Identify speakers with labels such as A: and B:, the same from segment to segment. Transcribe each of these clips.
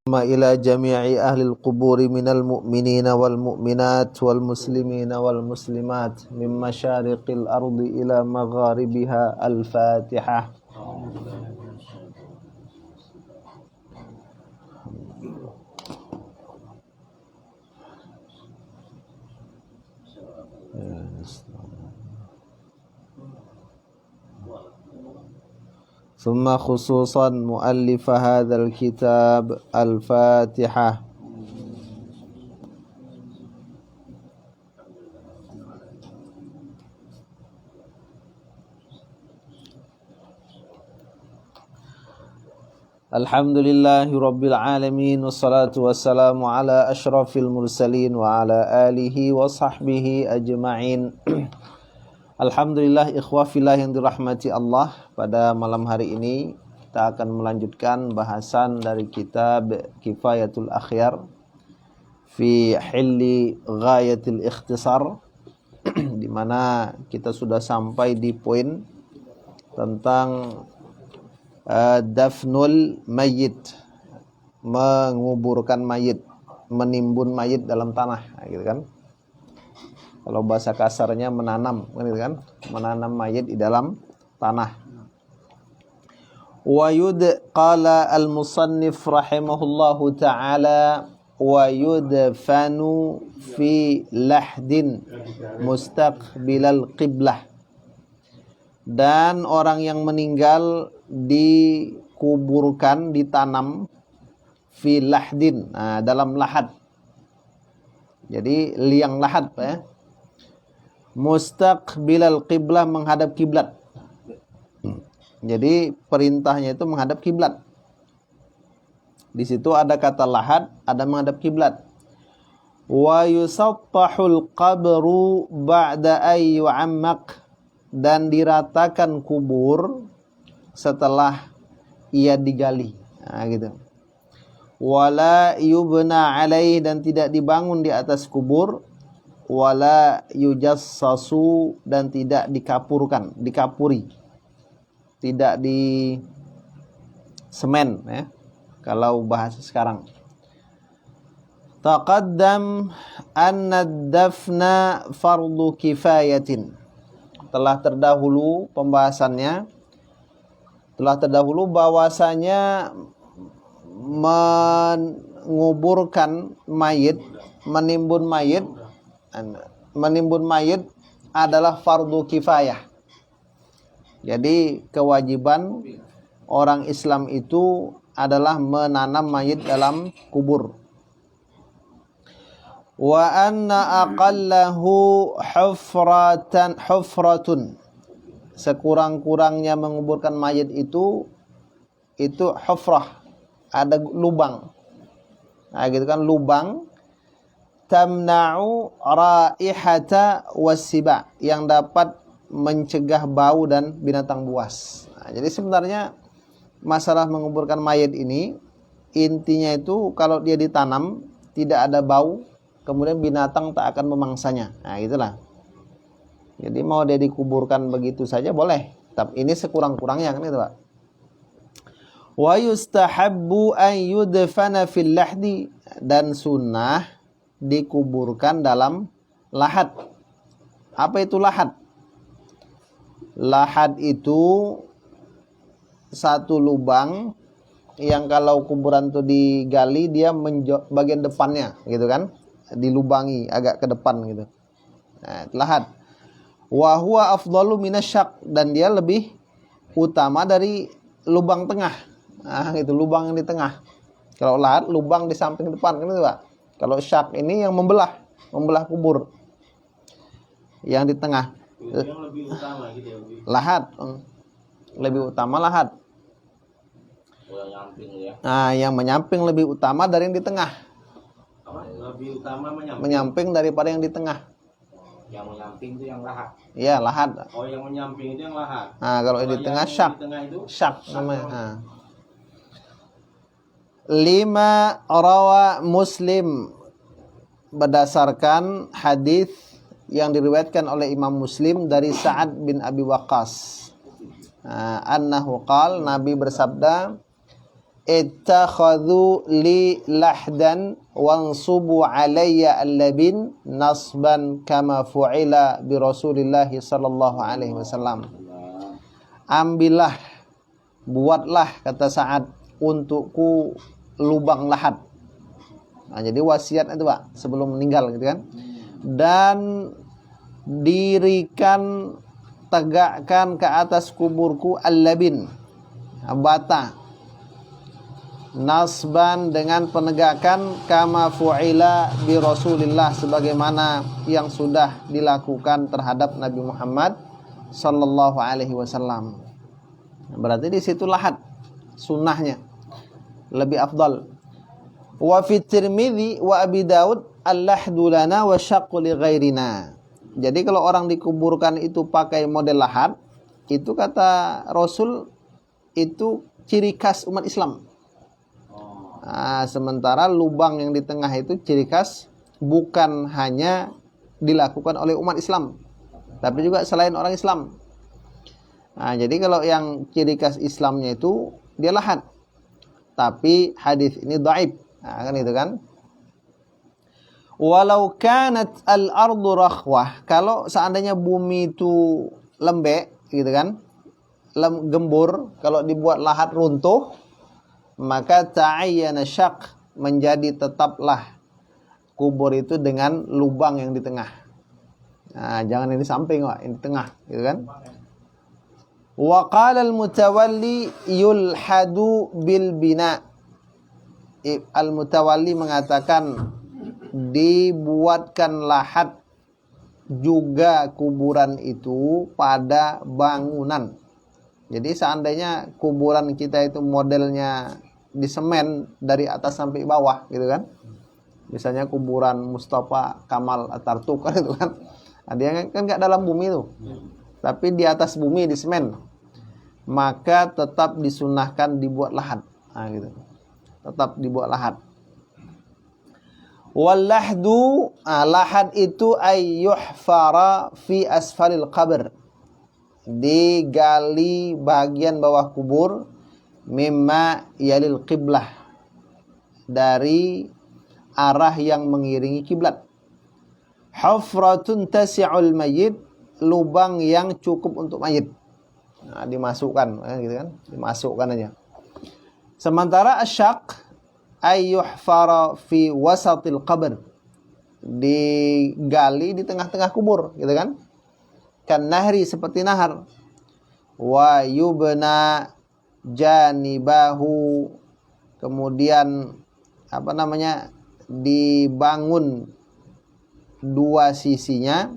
A: إلى جميع أهل القبور من المؤمنين والمؤمنات والمسلمين والمسلمات من مشارق الأرض إلى مغاربها. الفاتحة. ثم خصوصا مؤلف هذا الكتاب. الفاتحة. Alhamdulillahi Rabbil Alamin. Wassalatu wassalamu ala ashrafil mursalin wa ala alihi wa sahbihi ajma'in. Alhamdulillah ikhwah fillah yang dirahmati Allah. Pada malam hari ini kita akan melanjutkan bahasan dari kitab Kifayatul Akhyar fi Hilli Ghayatil Ikhtisar, di mana kita sudah sampai di poin tentang dafnul mayyit, menguburkan mayit, menimbun mayit dalam tanah, gitu kan. Kalau bahasa kasarnya menanam, gitu kan, menanam mayit di dalam tanah. Wa qala al-musannif rahimahullahu ta'ala wa yudfanu fi lahdin mustaqbilal qiblah. Dan orang yang meninggal dikuburkan, ditanam fi lahdin, dalam lahat. Jadi liang lahat, ya. Mustaqbilal qiblah, menghadap kiblat. Jadi perintahnya itu menghadap kiblat. Di situ ada kata lahat, ada menghadap kiblat. Wa yusattahul qabru ba'da ay yu'ammaq, dan diratakan kubur setelah ia digali. Gitu. Wala yubna alaih, dan tidak dibangun di atas kubur. Wala yujassasu, dan tidak dikapuri, tidak di semen, ya, kalau bahasa sekarang. Taqaddam anna dafna fardu kifayatin, telah terdahulu pembahasannya, telah terdahulu bahwasanya menguburkan mayit, menimbun mayit adalah fardu kifayah. Jadi kewajiban orang Islam itu adalah menanam mayit dalam kubur. Wa anna aqallahu hufratun, sekurang-kurangnya menguburkan mayit itu hufrah, ada lubang. Gitu kan, lubang. Tamna'u raihata wasiba, yang dapat mencegah bau dan binatang buas. Jadi sebenarnya masalah menguburkan mayit ini, intinya itu kalau dia ditanam tidak ada bau, kemudian binatang tak akan memangsanya. Itulah. Jadi mau dia dikuburkan begitu saja boleh, tapi ini sekurang-kurangnya, kan itu, Pak. Wa yustahabbu an yudfana fil lahdi, dan sunnah dikuburkan dalam lahat. Apa itu lahat? Lahat itu satu lubang yang kalau kuburan itu digali, dia bagian depannya, gitu kan, dilubangi agak ke depan, gitu. Lahat. Wa huwa afdalu minasyak, dan dia lebih utama dari lubang tengah. Gitu, lubang yang di tengah. Kalau lahat, lubang di samping depan, kan itu, Pak. Kalau syak ini yang membelah kubur, yang di tengah. Yang lebih utama, gitu ya, lahat. Lebih utama lahat. Yang menyamping, ya. Yang menyamping lebih utama dari yang di tengah. Lebih utama menyamping daripada yang di tengah. Yang menyamping itu yang lahat. Iya, lahat. Oh, yang menyamping itu yang lahat. Kalau yang di tengah syak. Syak namanya. 5 rawa Muslim, berdasarkan hadis yang diriwayatkan oleh Imam Muslim dari Sa'ad bin Abi Waqqas. Annahu qala, Nabi bersabda, ittakhadhu li lahdan wansubu alayya al-labin nasban kama fu'ila bi Rasulillah sallallahu alaihi wasallam. Ambillah, buatlah, kata Sa'ad, untukku lubang lahat. Nah, jadi wasiat itu Pak sebelum meninggal gitu kan. Dan dirikan, tegakkan ke atas kuburku al-labin, bata, nasban dengan penegakan, kama fu'ila bi Rasulillah, sebagaimana yang sudah dilakukan terhadap Nabi Muhammad sallallahu alaihi wasallam. Berarti di situ lahat sunnahnya lebih afdal. Wa fi Tirmidzi wa Abi Daud al-lahdu lana wa syaqqu li ghairina. Jadi kalau orang dikuburkan itu pakai model lahat, itu kata Rasul itu ciri khas umat Islam. Nah, sementara lubang yang di tengah itu ciri khas bukan hanya dilakukan oleh umat Islam, tapi juga selain orang Islam. Nah, jadi kalau yang ciri khas Islamnya itu dia lahat, tapi hadis ini dhaif. Nah, kan itu kan. Walau kanat al-ardu rakhwah, kalau seandainya bumi itu lembek gitu kan, gembur, kalau dibuat lahat runtuh, maka ta'ayyana syaq, menjadi tetaplah kubur itu dengan lubang yang di tengah. Nah, jangan yang di samping, Pak, yang di tengah gitu kan. Wa qala al-mutawalli yulhadu bil bina. Al-mutawalli mengatakan dibuatkan lahat juga kuburan itu pada bangunan. Jadi seandainya kuburan kita itu modelnya di semen dari atas sampai bawah gitu kan. Misalnya kuburan Mustafa Kamal Atatürk kan itu kan. Nah, dia kan enggak dalam bumi itu. Tapi di atas bumi di semen. Maka tetap disunahkan dibuat lahat. Nah, gitu. Tetap dibuat lahat. Wallahdu, lahat itu ayyuhfara fi asfalil qabr, digali bagian bawah kubur, mimma yalil qiblah, dari arah yang mengiringi kiblat. Hufratun tasi'ul mayyit, lubang yang cukup untuk mayit. Nah, dimasukkan gitu kan, dimasukkan aja. Sementara asyaq ayyuhfara fi wasatil qabr, digali di tengah-tengah kubur gitu kan. Kan nahri, seperti nahar. Wa yubna janibahu, kemudian dibangun dua sisinya,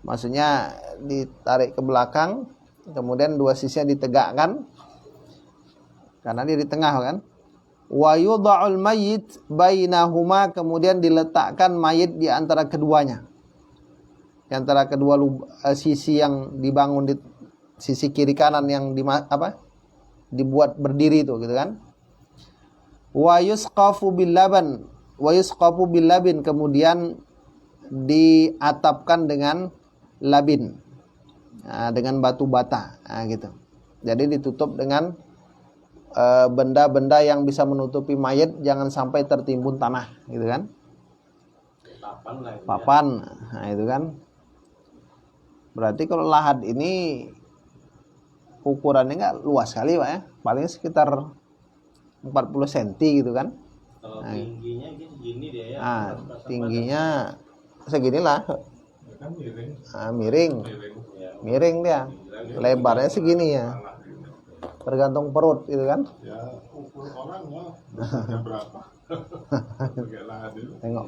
A: maksudnya ditarik ke belakang, kemudian dua sisinya ditegakkan karena dia di tengah kan. Wa yudha'ul mayyit bainahuma, kemudian diletakkan mayit di antara keduanya, di antara kedua sisi yang dibangun, di sisi kiri kanan yang dibuat berdiri itu gitu kan. Wa yusqafu bil labin, kemudian diatapkan dengan labin, dengan batu bata, gitu. Jadi ditutup dengan benda-benda yang bisa menutupi mayat, jangan sampai tertimbun tanah gitu kan. Papan, nah itu kan. Berarti kalau lahat ini ukurannya nggak luas sekali Pak ya, paling sekitar 40 cm gitu kan.
B: Kalau tingginya gini dia ya.
A: Tingginya seginilah. Miring dia. Lebarnya segini ya. Tergantung perut gitu kan.
C: Ya, ukur orang ya. Berapa?
A: Tengok.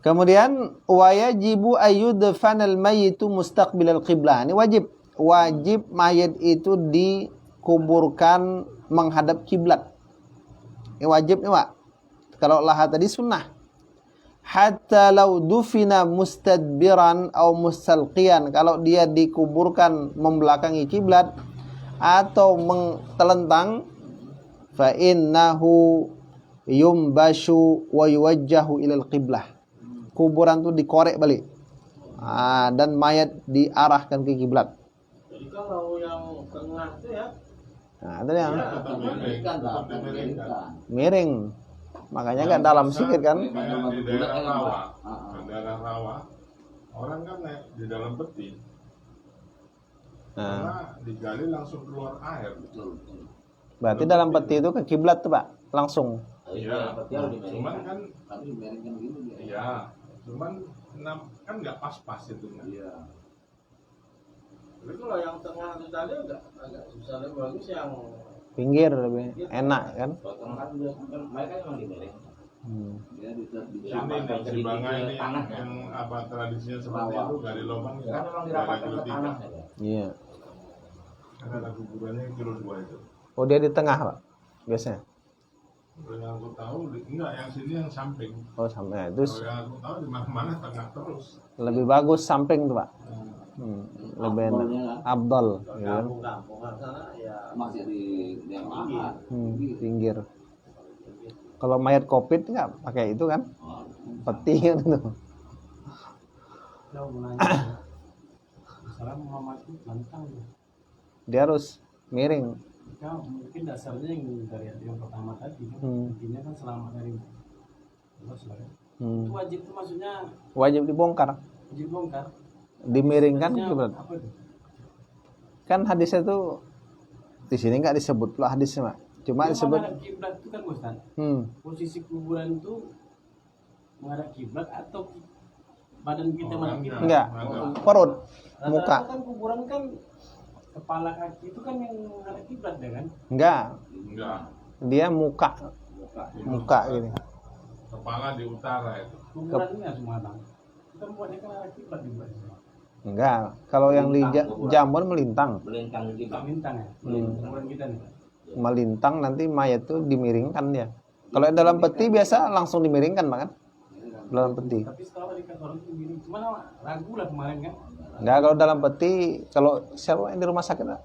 A: Kemudian wajibu ayyudfanal mayyitu mustaqbilal qiblah. Ini wajib mayit itu dikuburkan menghadap kiblat. Ini wajib nih Pak. Kalau lahat tadi sunnah. Hatta law dufina mustadbiran atau mustalqiyan, kalau dia dikuburkan membelakangi kiblat atau telentang, fa innahu yumbashu wa yuwajjahu ilal qiblah. Kuburan itu dikorek balik. Dan mayat diarahkan ke kiblat.
B: Jadi kalau yang tengah itu ya
A: Nah, itu yang
C: Tetap miring,
D: Kan
C: tetap
D: lah,
C: dimiringkan.
A: miring. Makanya nggak dalam sikit kan?
C: Kayak di daerah rawa,
D: Ah.
C: di daerah rawa, orang kan naik di dalam peti,
A: Nah,
C: karena digali langsung keluar air.
D: Betul, betul.
A: berarti dalam peti itu ke kiblat tuh Pak, langsung.
C: Iya,
D: Betul,
C: cuman kan,
D: tapi dimiringkan gini dia.
C: iya, cuman kan nggak pas-pas itu kan.
D: Iya.
B: Tapi kalau yang tengah itu tadi agak susah, lebih bagus yang
A: Pinggir lebih enak kan?
D: Kalau tengah kan dia kan mereka emang dimiringkan.
A: Hmm.
D: Dia di
C: Sini nih, si Banga ini yang apa tradisinya seperti
D: Rawa.
C: itu, gali lubang ya,
D: Kan memang
C: gali
D: dirapatkan
C: kilo
D: ke
C: 3.
D: tanah ya.
A: Iya.
C: Kan ada kuburannya kilo 2 itu.
A: Oh dia di tengah Pak, biasanya.
C: Kalau yang aku tahu, enggak, yang sini yang samping.
A: Oh sampai itu
C: Kalau yang aku tahu di mana-mana tengah terus.
A: lebih bagus samping tuh Pak. Lebih enak.
D: Abdolnya kan.
A: Abdol. Gitu kan?
B: kampung-kampungan sana ya
D: Masih di yang mahal.
A: Pinggir. Kalau mayat covid nggak pakai itu kan?
D: Oh,
A: Peti kan itu.
E: Jauh menanya. Salah Muhammad itu lantang.
A: Dia harus miring.
E: Ya, mungkin dasarnya yang dari yang pertama tadi kan. Intinya kan selamat dari Allah kan. Itu wajib itu maksudnya
A: Wajib dibongkar,
E: wajib bongkar.
A: dimiringkan
E: Maksudnya
A: kiblat.
E: apa itu?
A: Kan hadisnya tuh di sini nggak disebut pula hadisnya Pak. Cuma
E: Yang
A: disebut.
E: menghadap kiblat itu kan Ustaz. Posisi kuburan itu menghadap kiblat atau badan kita menghadap kiblat?
A: Enggak, perut,
E: Rata-rata
A: muka.
E: kan kuburan kan kepala kaki itu kan yang menghadap kiblat ya kan?
A: Enggak,
C: Enggak.
A: dia muka, muka gini.
C: Kepala di utara itu.
E: Kuburan ini harus menghadap. Kita membuatnya kan arah kiblat juga.
A: Enggak, kalau yang di Jambon melintang.
D: melintang
E: Kita
D: kita.
E: bintang ya. Kuburan kita nih.
A: Melintang nanti mayat tuh dimiringkan dia. Kalau dalam peti biasa langsung dimiringkan Pak kan? Dalam peti.
E: Tapi setelah dikasih orang itu gini, cuma ragu lah kemarin kan.
A: Enggak, kalau dalam peti, kalau siapa yang di rumah sakit Pak?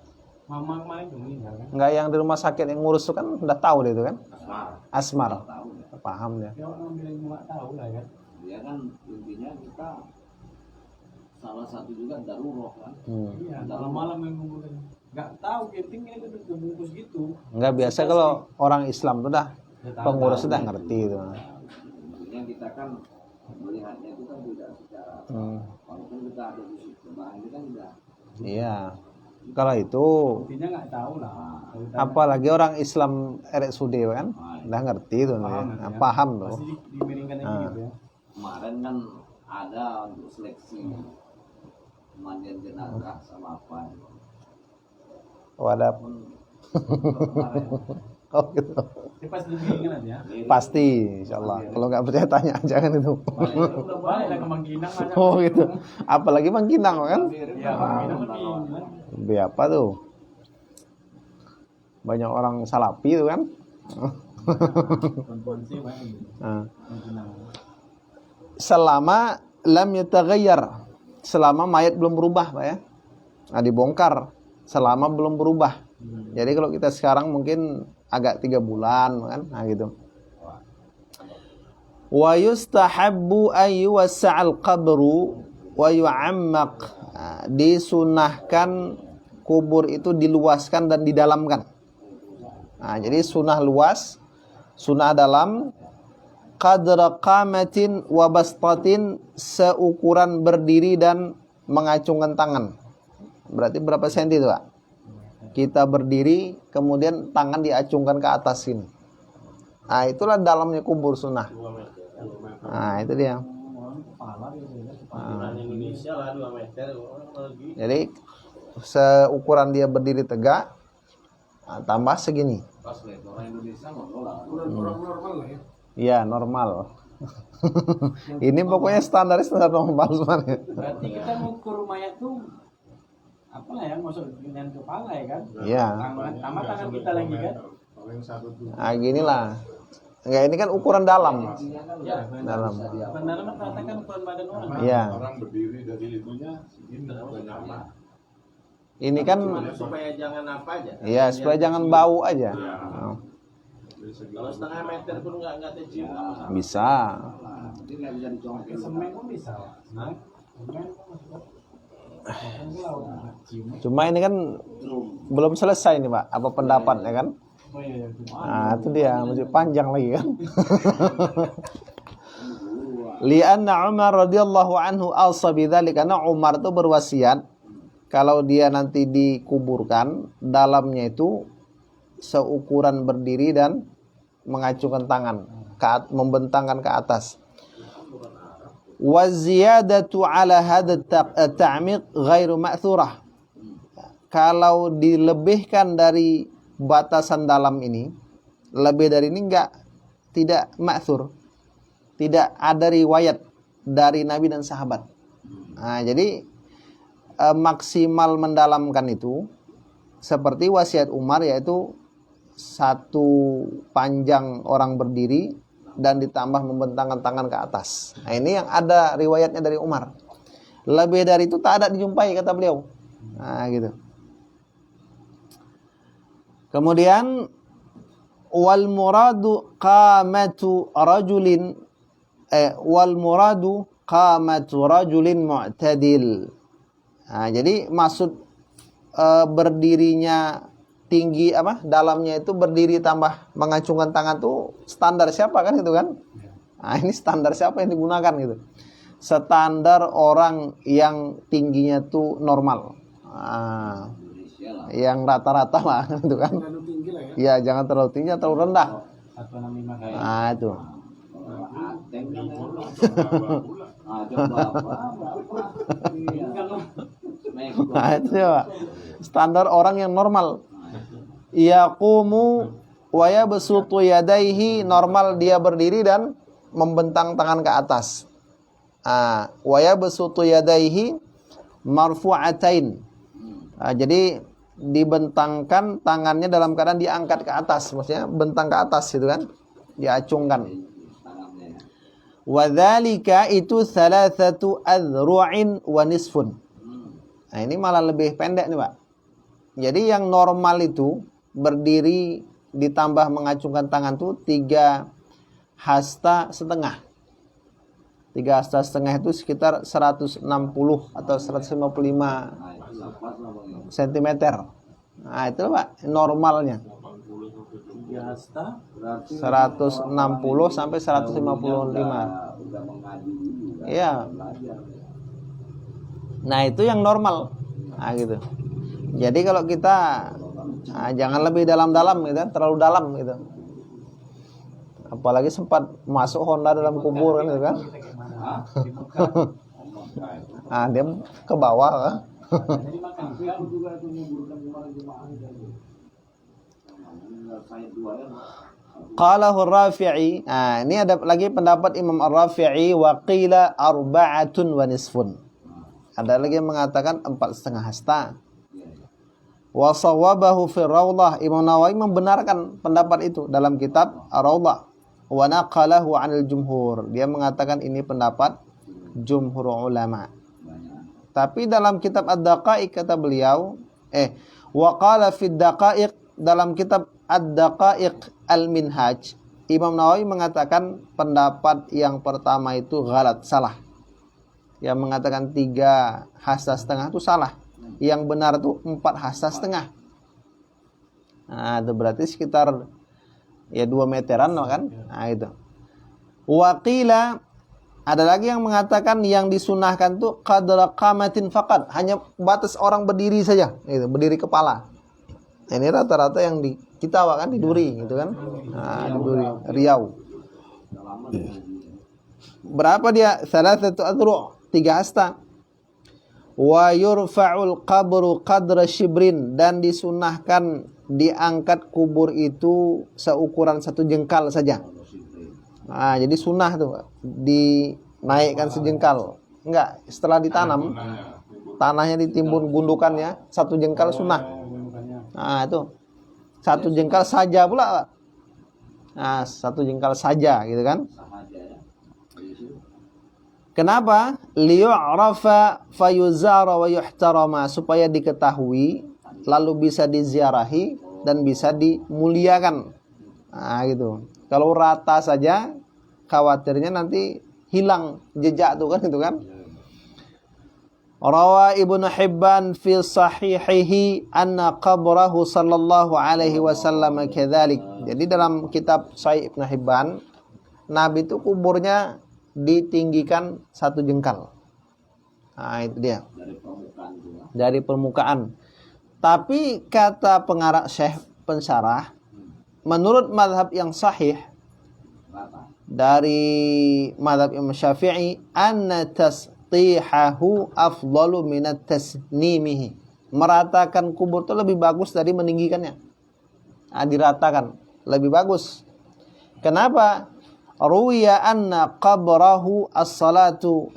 E: Mama kemarin tuh meninggal kan.
A: Enggak, yang di rumah sakit yang ngurus tuh kan udah tahu dia itu kan?
D: Asmar.
A: Asmar.
D: Tahu ya.
A: Paham dia.
E: Ya orang bilang nggak tahu lah kan.
D: Dia kan intinya kita salah satu juga darurat kan.
E: Iya, malam-malam yang ngumpulin. Nggak tahu, penting ini udah kebungkus gitu.
A: Enggak, biasa kalau orang Islam tuh dah pengurus sudah ngerti itu.
D: Intinya kita kan melihatnya itu kan tidak secara walaupun kita ada di situ, nah ini kan tidak.
A: Iya. Kalau itu
E: Intinya nggak tahu lah.
A: apalagi orang Islam RSUD kan udah ngerti itu paham tuh.
E: Pasti dimiringkan aja gitu ya.
D: Kemarin kan ada untuk seleksi pemandian jenazah sama apa.
A: Wadah.
D: Kemarin
A: Oh gitu.
E: Dia pasti dimiringkan aja.
A: Pasti insyaallah. Kalau nggak percaya tanya aja kan itu.
E: Udah balik lah ke Mangkinang aja.
A: Oh gitu. Apalagi Mangkinang kan?
E: Iya, Mangkinang lebih gila.
A: Lebih apa tuh? Banyak orang salapi itu kan?
E: Perempuan sih banyak.
A: Nah.
E: Mangkinang.
A: Selama lam yataghayyar, selama mayat belum berubah Pak ya. Nah, dibongkar selama belum berubah. Jadi kalau kita sekarang mungkin agak 3 bulan kan, nah gitu. Wa yustahabbu ay yuwassa'al qabru wa yu'ammaq. Nah, disunahkan kubur itu diluaskan dan didalamkan. Nah, jadi sunah luas, sunah dalam, qadra qamatin wa bastatin, seukuran berdiri dan mengacungkan tangan. Berarti berapa senti itu Pak? Kita berdiri, kemudian tangan diacungkan ke atas sini. Nah, itulah dalamnya kubur sunnah.
B: 2 meter.
A: Nah, itu dia.
E: Orang kepala gitu ya.
B: Ukuran Indonesia lah 2 meter. Orang lagi.
A: Jadi, seukuran dia berdiri tegak, nah, tambah segini.
D: pas lihat orang Indonesia ngobrol lah.
E: Orang normal lah ya.
A: Iya, normal. Ini pokoknya standar normal sebenarnya.
E: Berarti kita mengukur mayat tuh apa lah ya, masuk dengan kepala ya kan?
A: Iya.
E: Tambah tangan kita lagi kan?
C: Paling 1,7.
A: Nah, ginilah. Enggak, ini kan ukuran dalam.
E: Ya,
A: Dalam.
E: benar rata-rata kan ukuran badan orang.
C: Karena
A: Iya.
C: orang berdiri dari itunya segini banyak.
A: Ini kan,
B: Supaya jangan apa aja.
A: iya, supaya jangan bau aja.
C: Iya.
A: Oh,
C: Dari segi
B: Kalau setengah meter pun nggak tercium.
A: bisa.
D: Jadi nggak bisa dicongkel.
E: Semen pun bisa. Nah, semen pun masuk.
A: Cuma ini kan belum selesai nih Pak, apa pendapatnya kan?
E: Oh iya,
A: Nah itu dia, masih panjang lagi kan. Lianna Umar radhiyallahu anhu awsa bidzalik, karena Umar itu berwasiat kalau dia nanti dikuburkan dalamnya itu seukuran berdiri dan mengacungkan tangan, membentangkan ke atas. Wa ziyadatu ala hadha at-ta'miq ghairu ma'thurah. Kalau dilebihkan dari batasan dalam ini, lebih dari ini tidak ma'thur. Tidak ada riwayat dari Nabi dan sahabat. Nah, jadi maksimal mendalamkan itu seperti wasiat Umar, yaitu satu panjang orang berdiri dan ditambah membentangkan tangan ke atas. Nah, ini yang ada riwayatnya dari Umar. Lebih dari itu tak ada dijumpai, kata beliau. Nah, gitu. Kemudian wal muradu qamatu rajulin mu'tadil. Nah, jadi maksud berdirinya tinggi dalamnya itu berdiri tambah mengacungkan tangan tuh standar siapa kan itu kan? Nah, ini standar siapa yang digunakan gitu? Standar orang yang tingginya tuh normal. Nah, yang rata-rata lah gitu kan?
E: terlalu tinggi lah ya.
A: Iya, jangan terlalu tinggi atau rendah.
E: 165 kayak.
A: Nah, itu. Nah, itu ya, standar orang yang normal. Yaqumu wa yabsutu yadayhi, normal dia berdiri dan membentang tangan ke atas. Wa yabsutu yadayhi marfu'atain. Jadi dibentangkan tangannya dalam keadaan diangkat ke atas, maksudnya bentang ke atas gitu kan, diacungkan. Wadzalika itu thalathatu adru'in wa nisfun. Nah, ini malah lebih pendek nih Pak. Jadi yang normal itu berdiri ditambah mengacungkan tangan tuh 3 hasta setengah. 3 hasta setengah itu sekitar 160 atau 155 cm. Nah, itu Pak normalnya.
E: 3 hasta
A: 160 sampai 155. Iya. Nah, itu yang normal. Nah, gitu. Jadi kalau kita jangan lebih dalam-dalam gitu, terlalu dalam gitu. Apalagi sempat masuk Honda dalam kubur kan gitu kan. Dia ke bawah kan.
E: jadi makan juga itu menguburkan kemarin jemaah
A: Qalahu Ar-Rafi'i. Nah, ini ada lagi pendapat Imam Ar-Rafi'i, wa qila arba'atun wa nisfun. Ada lagi yang mengatakan 4,5 hasta. Wa sawabahu fi Rawdah. Imam Nawawi membenarkan pendapat itu dalam kitab Ar-Rawdah. Wa naqalahu 'anil jumhur. Dia mengatakan ini pendapat jumhur ulama. Tapi dalam kitab Ad-Daqaiq kata beliau, wa qala fi Ad-Daqaiq, dalam kitab Ad-Daqaiq Al-Minhaj, Imam Nawawi mengatakan pendapat yang pertama itu ghalat, salah. Yang mengatakan 3 hasta setengah itu salah. Yang benar itu 4 hasta setengah. Nah, itu berarti sekitar 2 meteran kan? Nah, itu. Waqila, ada lagi yang mengatakan yang disunahkan tuh qadra qamatin faqat, hanya batas orang berdiri saja, gitu, berdiri kepala. Nah, ini rata-rata yang di kita kan di Duri gitu kan. Nah, di Duri, Riau. Berapa dia? Salasatu adru', 3 hasta. Wa yurfa'ul qabru qadra shibrin, dan disunahkan diangkat kubur itu seukuran 1 jengkal saja. Nah, jadi sunnah tuh dinaikkan sejengkal. Enggak, setelah ditanam tanahnya ditimbun gundukannya 1 jengkal sunnah. Nah, itu 1 jengkal saja pula Pak. Nah, 1 jengkal saja gitu kan. Kenapa? Liyu'rafa fayuzara wa yuhtarama, supaya diketahui lalu bisa diziarahi dan bisa dimuliakan. Nah, gitu. Kalau rata saja khawatirnya nanti hilang jejak tuh kan, itu kan. Rawa Ibnu Hibban fi sahihihi anna qabrahu sallallahu alaihi wasallam kadzalik. Jadi dalam kitab Sahih Ibnu Hibban, Nabi itu kuburnya ditinggikan 1 jengkal. Nah, itu dia. Dari permukaan. Tapi kata pengarang Syekh pensyarah, menurut mazhab yang sahih dari mazhab Imam Syafi'i, anna tastihahu afdalu minat tasnimihi. Meratakan kubur itu lebih bagus dari meninggikannya. Nah, diratakan lebih bagus. Kenapa? Ruwiya anna qabrahu as-salatu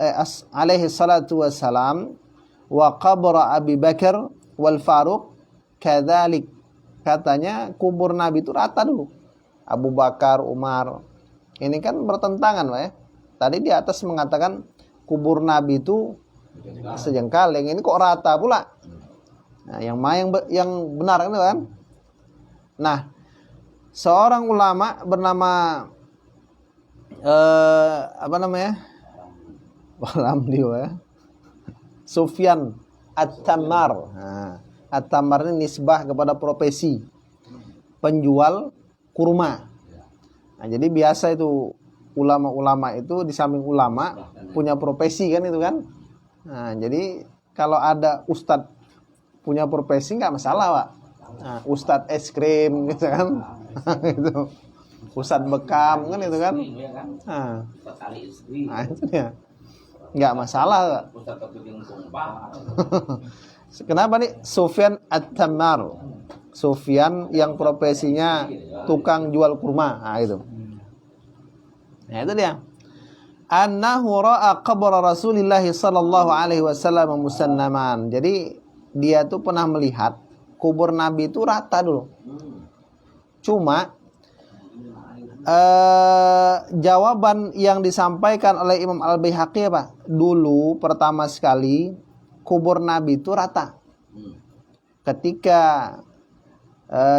A: alaihi salatu wassalam wa qabra Abi Bakar wal Faruq kadzalik. Katanya kubur Nabi itu rata dulu. Abu Bakar, Umar. Ini kan bertentangan, Pak ya. Tadi di atas mengatakan kubur Nabi itu sejengkal, yang ini kok rata pula. Nah, yang benar kan? Nah, seorang ulama bernama Sufyan At-Tammar. Nah, At-Tammar ini nisbah kepada profesi penjual kurma. Nah, jadi biasa itu ulama-ulama itu di samping ulama punya profesi kan itu kan. Nah, jadi kalau ada ustadz punya profesi nggak masalah, Pak. Nah, ustadz es krim gitu kan. Gitu. Ustadz bekam kan itu kan. Nah, itu dia. Nggak masalah. Kenapa nih? Sufyan At-Tammar. Sufyan yang profesinya tukang jual kurma. Nah, itu. Nah, itu dia. Annahu ra'a qabra Rasulillah sallallahu alaihi wasallam musannaman. Jadi dia tuh pernah melihat kubur Nabi itu rata dulu. Cuma jawaban yang disampaikan oleh Imam Al-Baihaqi apa? Dulu pertama sekali kubur Nabi itu rata. Ketika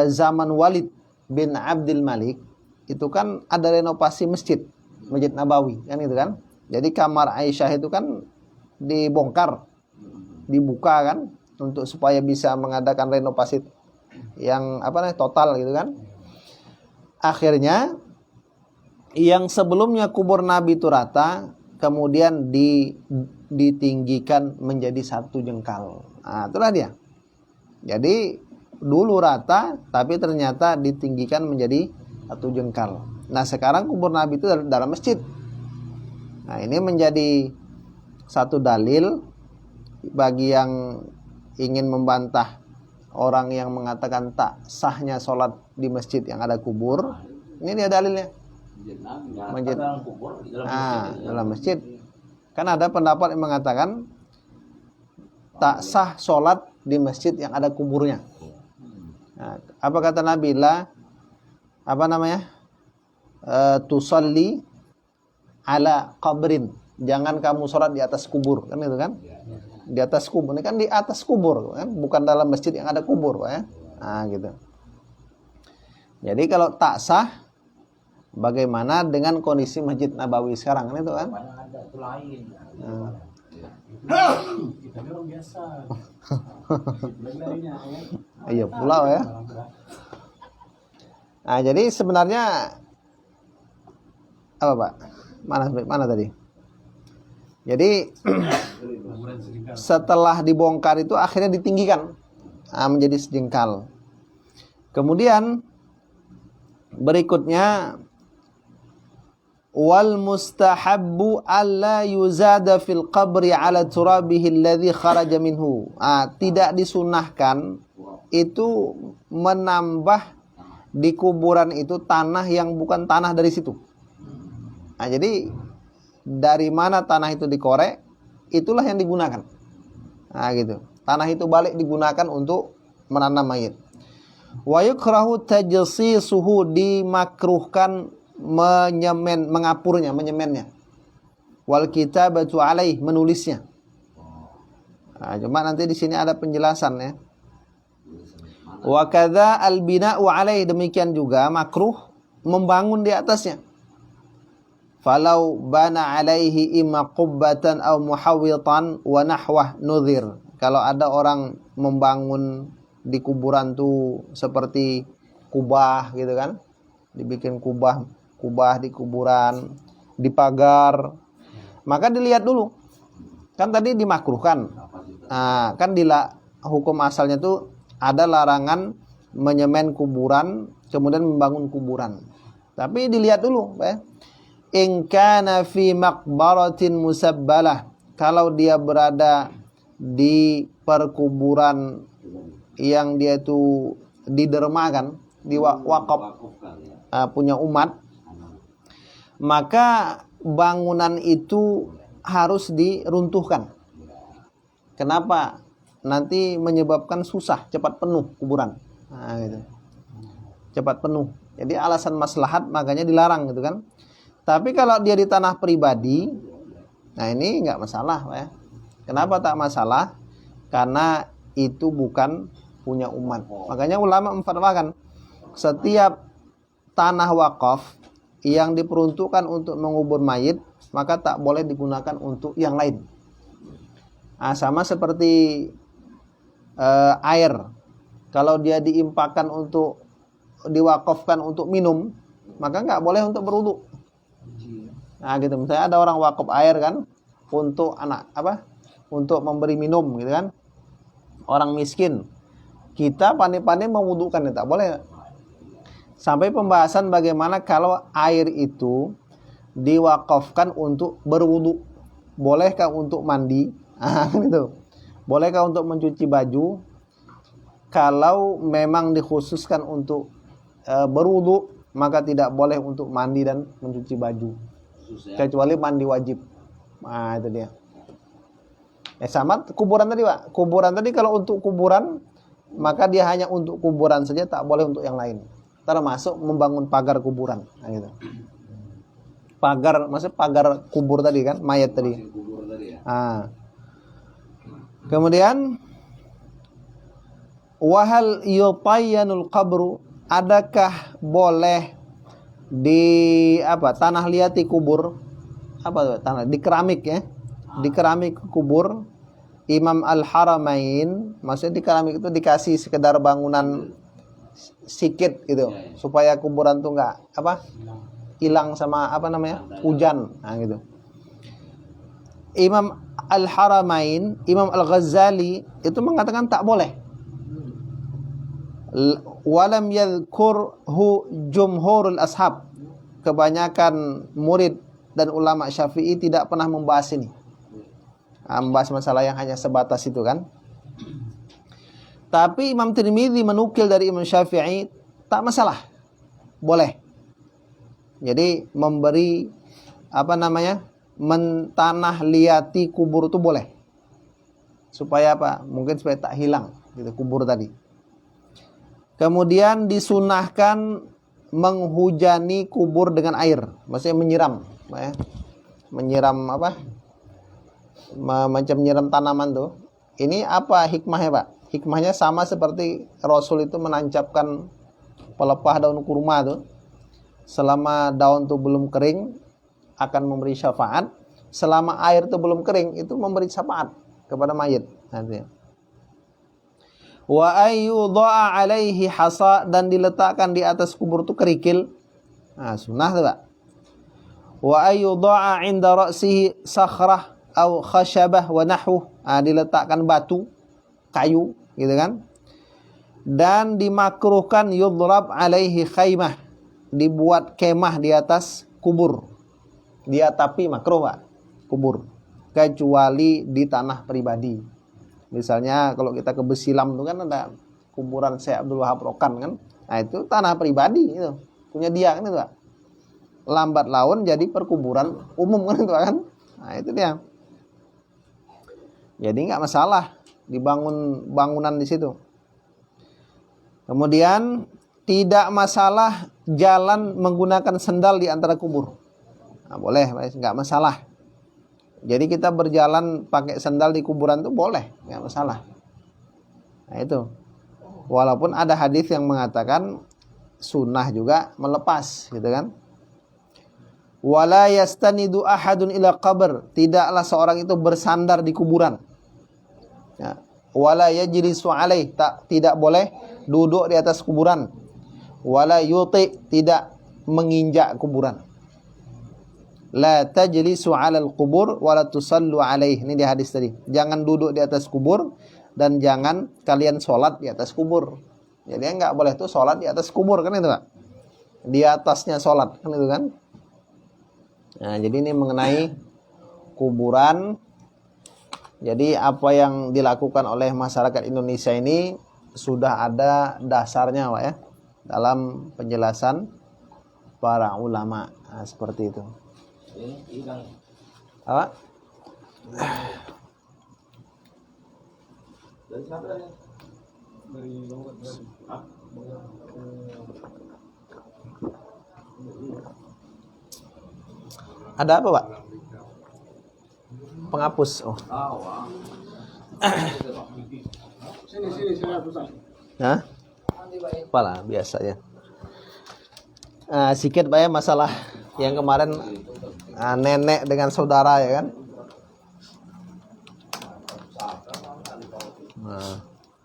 A: zaman Walid bin Abdul Malik itu kan ada renovasi Masjid Nabawi kan itu kan. Jadi kamar Aisyah itu kan dibongkar, dibuka kan untuk supaya bisa mengadakan renovasi yang total gitu kan. Akhirnya yang sebelumnya kubur Nabi itu rata, kemudian ditinggikan menjadi 1 jengkal. Nah, itulah dia. Jadi dulu rata, tapi ternyata ditinggikan menjadi 1 jengkal. Nah, sekarang kubur Nabi itu dalam masjid. Nah, ini menjadi satu dalil bagi yang ingin membantah orang yang mengatakan tak sahnya sholat di masjid yang ada kubur. Ini dia dalilnya. Masjid. Dalam masjid. Kan ada pendapat yang mengatakan tak sah sholat di masjid yang ada kuburnya. Nah, apa kata Nabi? Tusalli ala qabrin. Jangan kamu sholat di atas kubur. Kan itu kan? Di atas kubur. Ini kan di atas kubur kan? Bukan dalam masjid yang ada kubur, Pak ya. Nah, gitu. Jadi kalau tak sah, bagaimana dengan kondisi Masjid Nabawi sekarang kan itu kan?
E: Kita orang biasa.
A: Iya pula ya. Nah, jadi sebenarnya apa, Pak? Mana tadi? Jadi setelah dibongkar itu akhirnya ditinggikan menjadi sejengkal. Kemudian berikutnya wal mustahabbu alla yuzada fil qabri ala turabihi alladhi kharaja minhu. Tidak disunahkan itu menambah di kuburan itu tanah yang bukan tanah dari situ. Nah, jadi dari mana tanah itu dikorek, itulah yang digunakan. Nah, gitu. Tanah itu balik digunakan untuk menanam mayit. Wa yukrahu tajsisuhu, dimakruhkan menyemennya. Wal kitabatu alaih, menulisnya. Nah, cuma nanti di sini ada penjelasan ya. Wa kadza al bina'u alaih, demikian juga makruh membangun di atasnya. falau bana alaihi imma qubbatan aw muhawwitan wa nahwah nudhir. Kalau ada orang membangun di kuburan tuh seperti kubah gitu kan, dibikin kubah di kuburan, dipagar, maka dilihat dulu. Kan tadi dimakruhkan. Nah, kan hukum asalnya tuh ada larangan menyemen kuburan kemudian membangun kuburan. Tapi dilihat dulu, ya. In kana fi maqbaratin musabbalah, kalau dia berada di perkuburan yang dia itu didermakan, diwakaf, punya umat, maka bangunan itu harus diruntuhkan. Kenapa? Nanti menyebabkan susah, cepat penuh kuburan. Nah, gitu. Cepat penuh. Jadi alasan maslahat makanya dilarang gitu kan. Tapi kalau dia di tanah pribadi, nah ini nggak masalah, ya. Kenapa tak masalah? Karena itu bukan punya umat. Makanya ulama memfatwakan setiap tanah wakaf yang diperuntukkan untuk mengubur mayit, maka tak boleh digunakan untuk yang lain. Nah, sama seperti air. Kalau dia diimpakan untuk diwakafkan untuk minum, maka nggak boleh untuk berwudu. Nah, gitu. Misalnya ada orang wakaf air kan untuk untuk memberi minum gitu kan. Orang miskin. Kita pandai-pandai mewudukan, tak boleh. Sampai pembahasan bagaimana kalau air itu diwakafkan untuk berwudu. Bolehkah untuk mandi? Gitu. Bolehkah untuk mencuci baju? Kalau memang dikhususkan untuk berwudu, maka tidak boleh untuk mandi dan mencuci baju. Kecuali mandi wajib. Nah, itu dia. Sama kuburan tadi, Pak. Kuburan tadi kalau untuk kuburan, maka dia hanya untuk kuburan saja, tak boleh untuk yang lain. Termasuk membangun pagar kuburan. Nah, gitu. Pagar, maksudnya pagar kubur tadi kan, mayat tadi. Nah. Kemudian wahal yutayyanul qabru, adakah boleh di tanah liati kubur, tanah di keramik, ya, di keramik kubur Imam Al-Haramain, maksudnya di keramik itu dikasih sekedar bangunan sikit gitu, supaya kuburan tuh nggak hilang sama hujan, nah gitu. Imam Al-Haramain, Imam Al-Ghazali itu mengatakan tak boleh. Walam yadhkurhu jumhurul ashab. Kebanyakan murid dan ulama Syafi'i tidak pernah membahas ini. Membahas masalah yang hanya sebatas itu kan. Tapi Imam Tirmidzi menukil dari Imam Syafi'i, tak masalah. Boleh. Jadi memberi mentanah liati kubur itu boleh. Supaya mungkin supaya tak hilang gitu kubur tadi. Kemudian disunahkan menghujani kubur dengan air, maksudnya menyiram, ya. Menyiram macam menyiram tanaman tuh. Ini apa hikmahnya, Pak? Hikmahnya sama seperti Rasul itu menancapkan pelepah daun kurma tuh. Selama daun tuh belum kering akan memberi syafaat. Selama air tuh belum kering itu memberi syafaat kepada mayit nanti. Wa ayyudha alaihi hasa, dan diletakkan di atas kubur itu kerikil. Nah, sunnah tuh, Pak. Wa ayyudha 'inda ra'sihi sakhrah aw khashabah wa nahwu. Diletakkan batu, kayu, gitu kan. Dan dimakruhkan yudrab alaihi khaymah, dibuat kemah di atas kubur. Diatapi makruh, Pak, kubur. Kecuali di tanah pribadi. Misalnya kalau kita ke Besilam itu kan ada kuburan Syekh Abdul Wahab Rokan kan. Nah, itu tanah pribadi itu. Punya dia kan itu, Pak. Lambat laun jadi perkuburan umum kan itu kan. Nah, itu dia. Jadi nggak masalah dibangun bangunan di situ. Kemudian tidak masalah jalan menggunakan sendal di antara kubur. Nah, boleh, nggak masalah. Jadi kita berjalan pakai sandal di kuburan itu boleh, nggak masalah. Nah itu. Walaupun ada hadis yang mengatakan sunnah juga melepas, gitu kan. Wala yastanidu ahadun ila qabr, tidaklah seorang itu bersandar di kuburan. Ya. Wala yajlisu alaih, tidak boleh duduk di atas kuburan. Wala yuti, tidak menginjak kuburan. La tajlisu 'alal qubur wala tusallu alaih. Ini di hadis tadi. Jangan duduk di atas kubur dan jangan kalian sholat di atas kubur. Jadi enggak boleh tuh sholat di atas kubur, kan itu, Pak? Di atasnya sholat, kan itu kan? Nah, jadi ini mengenai kuburan. Jadi apa yang dilakukan oleh masyarakat Indonesia ini sudah ada dasarnya, Pak, ya, dalam penjelasan para ulama. Nah, seperti itu. Apa? Ada apa, Pak? Penghapus. Oh.
B: Sini hapus.
A: Hah? Apalah, biasa ya. Sikit, Pak, ya, masalah yang kemarin nenek dengan saudara, ya kan? Nah.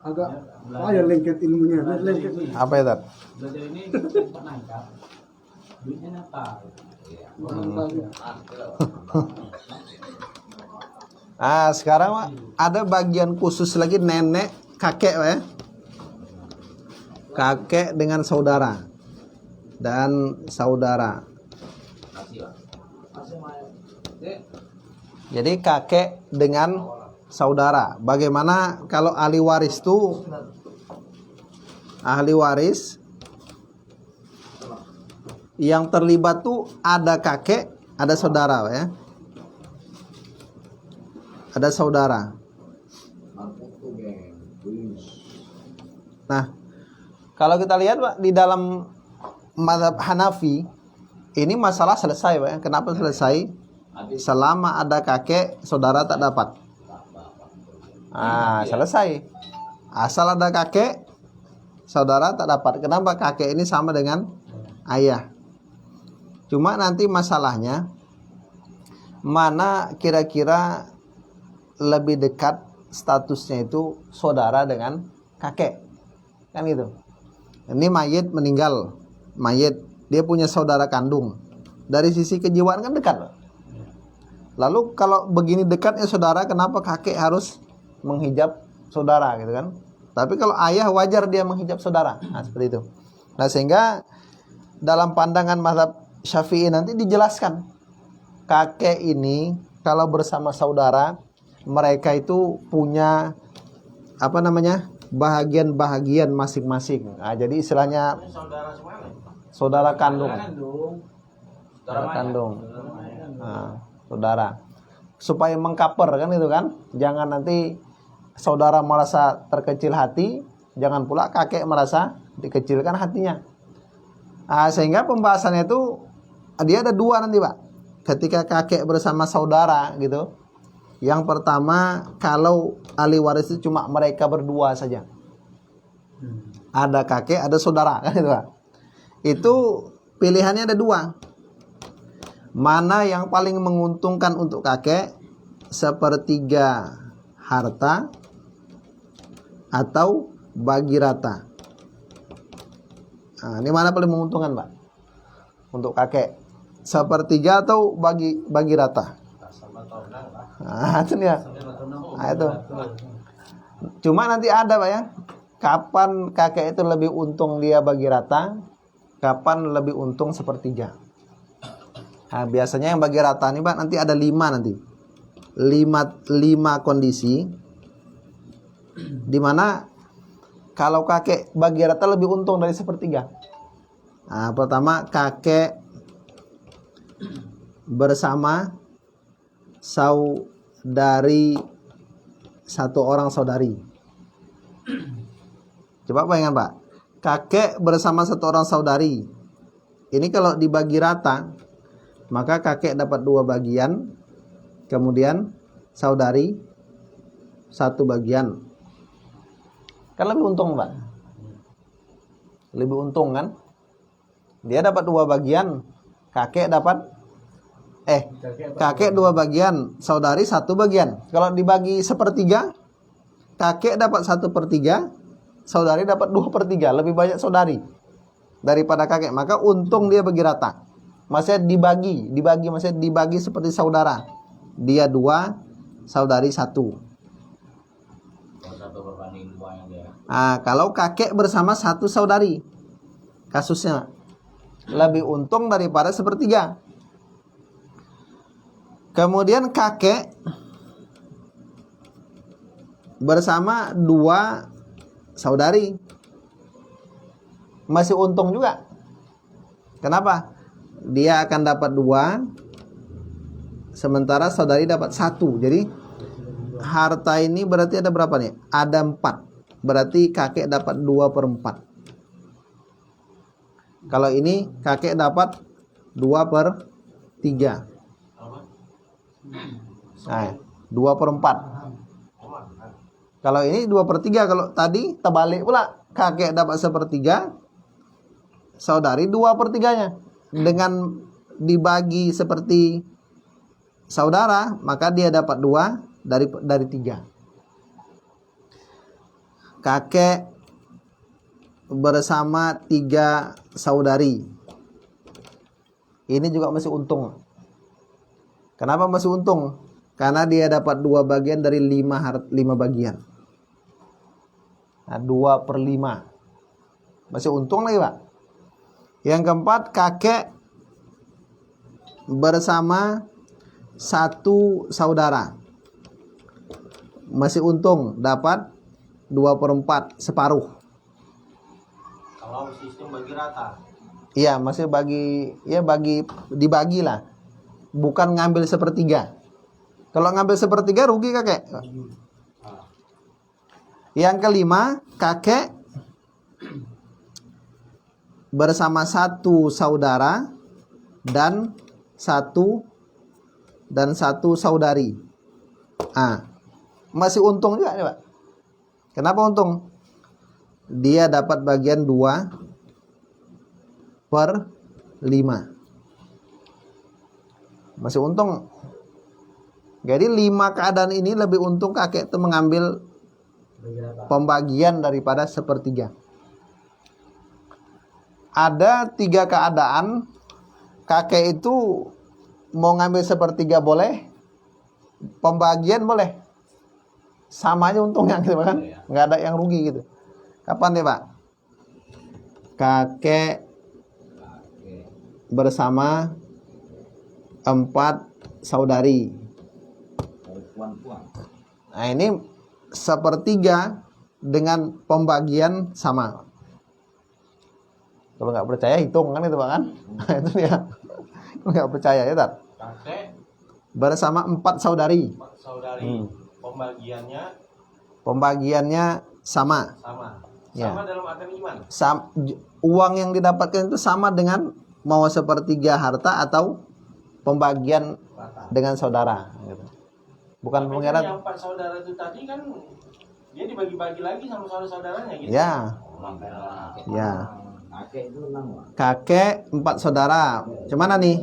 F: Agak payah lengket ilmunya. Lengket.
A: Apa ya, Tat?
E: Belajar ini cepat nangkap, duitnya nyata.
A: Sekarang, Pak, ada bagian khusus lagi nenek, kakek, Pak, ya. Kakek dengan saudara dan saudara. Jadi kakek dengan saudara. Bagaimana kalau ahli waris itu, ahli waris yang terlibat tuh ada kakek, ada saudara, Pak, ya. Ada saudara. Nah, kalau kita lihat, Pak, di dalam mazhab Hanafi ini masalah selesai, Pak, ya. Kenapa selesai? Selama ada kakek, saudara tak dapat. Selesai. Asal ada kakek, saudara tak dapat. Kenapa? Kakek ini sama dengan ayah. Cuma nanti masalahnya mana kira-kira lebih dekat statusnya itu saudara dengan kakek, kan gitu. Ini mayit meninggal, mayit dia punya saudara kandung. Dari sisi kejiwaan kan dekat, Pak. Lalu kalau begini dekatnya saudara, kenapa kakek harus menghijab saudara, gitu kan? Tapi kalau ayah wajar dia menghijab saudara. Nah, seperti itu. Nah, sehingga dalam pandangan mazhab Syafi'i nanti dijelaskan kakek ini kalau bersama saudara mereka itu punya apa namanya, bahagian-bahagian masing-masing. Nah, jadi istilahnya
B: Saudara semana?
A: saudara kandung.
B: Saudara
A: Kandung. Nah, saudara. Supaya mengkaper, kan itu kan. Jangan nanti saudara merasa terkecil hati, jangan pula kakek merasa dikecilkan hatinya. Nah, sehingga pembahasannya itu dia ada dua nanti, Pak. Ketika kakek bersama saudara gitu. Yang pertama, kalau ahli waris itu cuma mereka berdua saja. Ada kakek, ada saudara, kan itu, Pak. Itu pilihannya ada dua. Mana yang paling menguntungkan untuk kakek? Sepertiga harta atau bagi rata. Nah, ini mana paling menguntungkan, Pak? Untuk kakek, sepertiga atau bagi rata? Nah, itu dia. Nah, itu. Cuma nanti ada, Pak, ya. Kapan kakek itu lebih untung dia bagi rata, kapan lebih untung sepertiga. Nah, biasanya yang bagi rata nih, Pak, nanti ada 5 nanti. 5 kondisi dimana kalau kakek bagi rata lebih untung dari sepertiga. Nah, pertama, kakek bersama saudari, satu orang saudari. Coba bayangkan, Pak, kakek bersama satu orang saudari. Ini kalau dibagi rata, maka kakek dapat 2 bagian, kemudian saudari 1 bagian. Kan lebih untung, Pak. Lebih untung, kan? Dia dapat 2 bagian, kakek dapat kakek 2 bagian, saudari 1 bagian. Kalau dibagi sepertiga, kakek dapat 1/3, saudari dapat 2/3. Lebih banyak saudari daripada kakek, maka untung dia bagi rata. Maksudnya dibagi maksudnya dibagi seperti saudara. Dia 2, saudari 1. Kalau kakek bersama 1 saudari, kasusnya lebih untung daripada sepertiga. Kemudian kakek bersama 2 saudari, masih untung juga. Kenapa? Dia akan dapat 2, sementara saudari dapat 1. Jadi harta ini berarti ada berapa nih? Ada 4. Berarti kakek dapat 2/4. Kalau ini kakek dapat 2/3. Nah, 2/4. Kalau ini 2/3. Kalau tadi terbalik pula, kakek dapat 1/3, saudari 2/3-nya. Dengan dibagi seperti saudara, maka dia dapat 2 dari 3. Kakek bersama 3 saudari, ini juga masih untung. Kenapa masih untung? Karena dia dapat 2 bagian dari 5 bagian. Nah, 2/5. Masih untung lagi, Pak. Yang keempat, kakek bersama 1 saudara. Masih untung, dapat 2/4, separuh.
B: Kalau sistem bagi rata.
A: Iya, masih dibagi lah. Bukan ngambil 1/3. Kalau ngambil 1/3 rugi kakek. Yang kelima, kakek bersama 1 saudara dan 1 saudari. Masih untung juga nih, Pak. Kenapa untung? Dia dapat bagian 2/5. Masih untung. Jadi 5 keadaan ini lebih untung kakek itu mengambil pembagian daripada 1/3. Ada 3 keadaan kakek itu mau ngambil 1/3 boleh, pembagian boleh, sama aja untungnya gitu kan, nggak ada yang rugi gitu. Kapan nih, Pak? Kakek bersama 4 saudari. Nah, ini 1/3 dengan pembagian sama. Kalau nggak percaya hitung kan itu, Pak kan? Itu dia. Kalau nggak percaya ya, Tat.
B: Kakek
A: Bersama 4 saudari.
B: 4 saudari.
A: Pembagiannya sama. Ya.
B: Sama dalam artian gimana?
A: Uang yang didapatkan itu sama dengan mau 1/3 harta atau pembagian dengan saudara gitu. Bukan
B: Tapi
A: pengerat.
B: yang 4 saudara itu tadi kan dia dibagi-bagi lagi sama saudara-saudaranya gitu.
A: Ya. Ya.
D: Kakek itu 6.
A: Kakek 4 saudara. Gimana nih?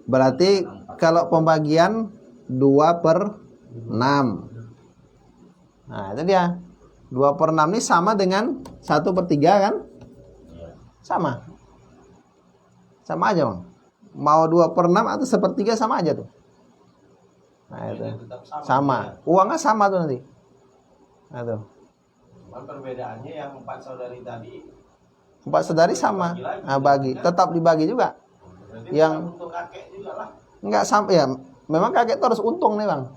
A: Berarti kalau pembagian 2/6. Nah, itu dia. 2/6 ini sama dengan 1/3 kan? Sama. Sama aja, Bang. Mau 2/6 atau 1/3 sama aja tuh. Nah, itu.
B: Tetap
A: Sama. Uangnya sama tuh nanti. Nah, tuh.
B: Cuman perbedaannya yang 4 saudari tadi
A: 4 saudari sama. Nah, bagi. Tetap dibagi juga.
B: berarti
A: Yang
B: untuk kakek juga lah.
A: enggak sampai ya. Memang kakek tuh harus untung nih, Bang.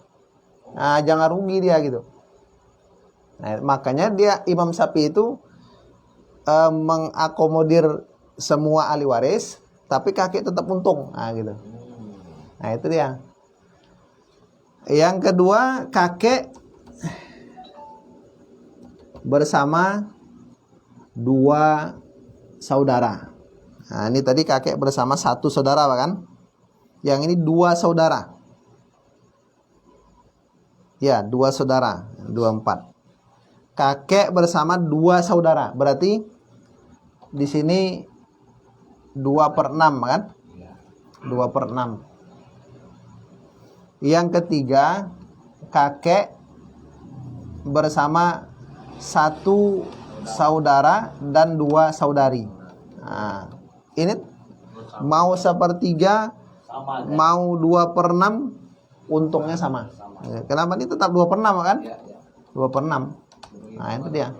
A: Nah, jangan rugi dia gitu. Nah, makanya dia Imam Syafi'i itu mengakomodir semua ahli waris, tapi kakek tetap untung. Nah, gitu. Nah, itu dia. Yang kedua, kakek bersama 2 saudara. Nah, ini tadi kakek bersama 1 saudara, Pak kan? Yang ini 2 saudara. Ya, 2 saudara, 24. Kakek bersama 2 saudara. Berarti di sini 2/6 kan? 2/6. Yang ketiga, kakek bersama 1 saudara dan 2 saudari. Nah, ini mau 1/3, mau 2/6, untungnya sama. Kenapa ini tetap 2/6 kan? 2/6. Nah, itu dia.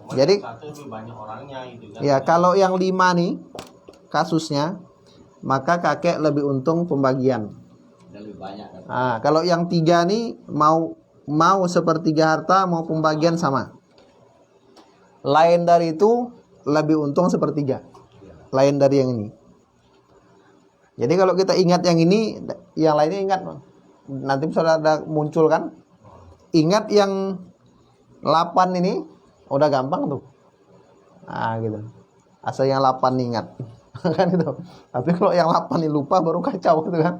A: Jadi
B: Satu lebih banyak orangnya gitu kan.
A: ya, kalau yang 5 nih kasusnya, maka kakek lebih untung pembagian.
D: lebih banyak kan.
A: Nah, kalau yang 3 nih mau 1/3 harta, mau pembagian sama. Lain dari itu lebih untung 1/3. Lain dari yang ini. Jadi kalau kita ingat yang ini, yang lainnya ingat. Nanti misalnya ada muncul kan. Ingat yang 8 ini udah gampang tuh. Nah, gitu. Asal yang 8 ingat. Kan itu. Tapi kalau yang 8 ini lupa baru kacau gitu kan.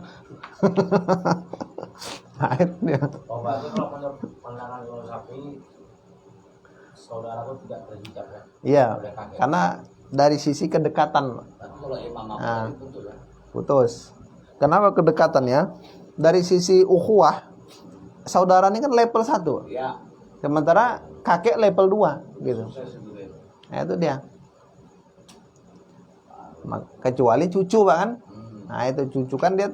A: Nah, itu dia.
B: Oh, berarti kalau menurut pandangan Imam Syafi'i, saudara itu tidak terhijab ya?
A: Iya,
B: Oleh kakek.
A: karena dari sisi kedekatan.
D: Tapi kalau Imam Ahmad
A: Nah,
D: itu betul ya.
A: putus. Kenapa kedekatannya? Dari sisi ukhuwah, saudara ini kan level 1.
D: Ya,
A: Sementara kakek level 2 gitu. Nah, itu dia. Kecuali cucu, Pak, kan? Nah, itu cucu kan dia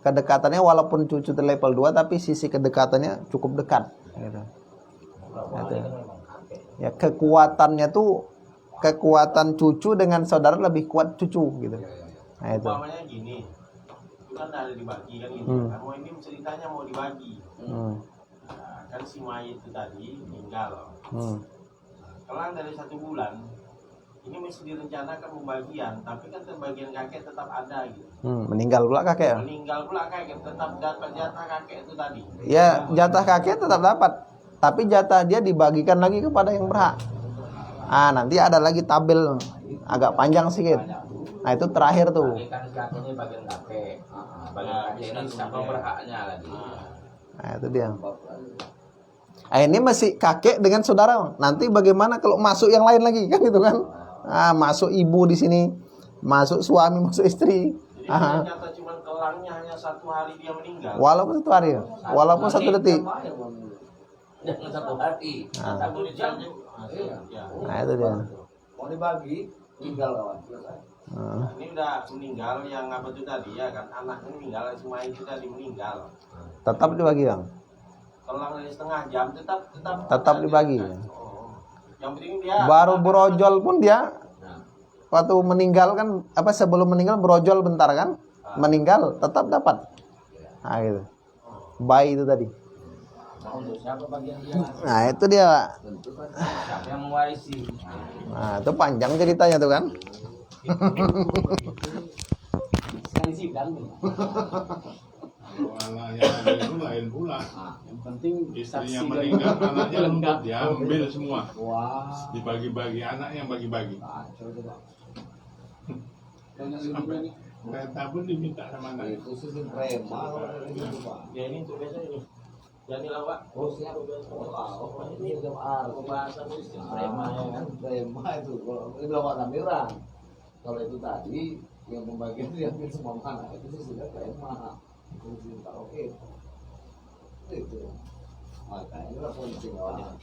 A: kedekatannya walaupun cucu itu level 2 tapi sisi kedekatannya cukup dekat gitu. Nah, itu. Ya, kekuatannya tuh kekuatan cucu dengan saudara lebih kuat cucu gitu. Nah, itu.
B: Umpamanya gini, itu kan ada dibagi kan gitu. Kan mau ini ceritanya mau dibagi.
A: Hmm.
B: Nah, kan si mayit itu tadi meninggal.
A: Hmm.
B: Kelang dari 1 bulan, ini mesti direncanakan pembagian, tapi kan pembagian kakek tetap ada gitu.
A: Meninggal pula kakek ya?
B: Meninggal pula kakek, tetap dapat jatah kakek itu tadi.
A: Ya, jatah kakek tetap dapat. Tapi jatah dia dibagikan lagi kepada yang berhak. Ah, nanti ada lagi tabel agak panjang sedikit. Nah, itu terakhir tuh.
D: kan kakeknya bagian kakek. Bagian kakek ini siapa berhaknya lagi.
A: Nah, itu dia. Nah, ini masih kakek dengan saudara. Nanti bagaimana kalau masuk yang lain lagi kan gitu kan? Ah, masuk ibu di sini, masuk suami, masuk istri.
B: Jadi ternyata cuma kelangnya hanya 1 hari dia meninggal.
A: Walaupun 1 hari, walaupun 1 detik.
D: Jangan 1 hari.
A: Nah,
B: 1 jam. Ya.
A: nah, itu dia.
D: Mau dibagi, tinggal kawan. Selesai.
A: Nah,
B: Ini udah meninggal yang apa itu tadi ya kan, anaknya meninggal, si mayit itu tadi meninggal.
A: tetap dibagi, Bang.
B: Kelang dari setengah jam
A: Tetap dibagi.
B: Oh. Yang penting dia
A: Baru brojol pun dia waktu meninggal kan, apa sebelum meninggal brojol bentar kan, meninggal tetap dapat. Nah, gitu. Bayi itu tadi.
D: Nah, untuk siapa bagian dia?
A: Nah, itu dia.
D: Tentu kan siapa yang mewarisi.
A: Nah, itu panjang ceritanya tuh kan.
E: Sekali sidang tuh.
C: Kalau anaknya ada itu lain pula.
E: Yang penting
C: Istrinya
E: saksi
C: meninggal,
E: dan-
C: anaknya lengkap diambil semua.
D: Wah.
C: Dibagi-bagi, anak yang bagi-bagi.
D: Coba.
C: Sampai kereta pun diminta sama anaknya.
D: Itu sih prema itu Pak.
B: ya ini untuk besok ini. Jadi lah Pak.
D: Oh siap. Oh ini udah
B: Pembahasan sistem
D: prema
B: prema
D: ya kan prema itu kalau ini belum ada mirang. Kalau itu tadi yang pembagian diambil semua mana itu sih sudah prema. Itu sih oke. Itu makanya itu lah penting lah.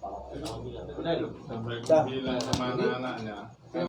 D: Kalau
B: Udah,
C: Sampai bilang sama anak-anaknya,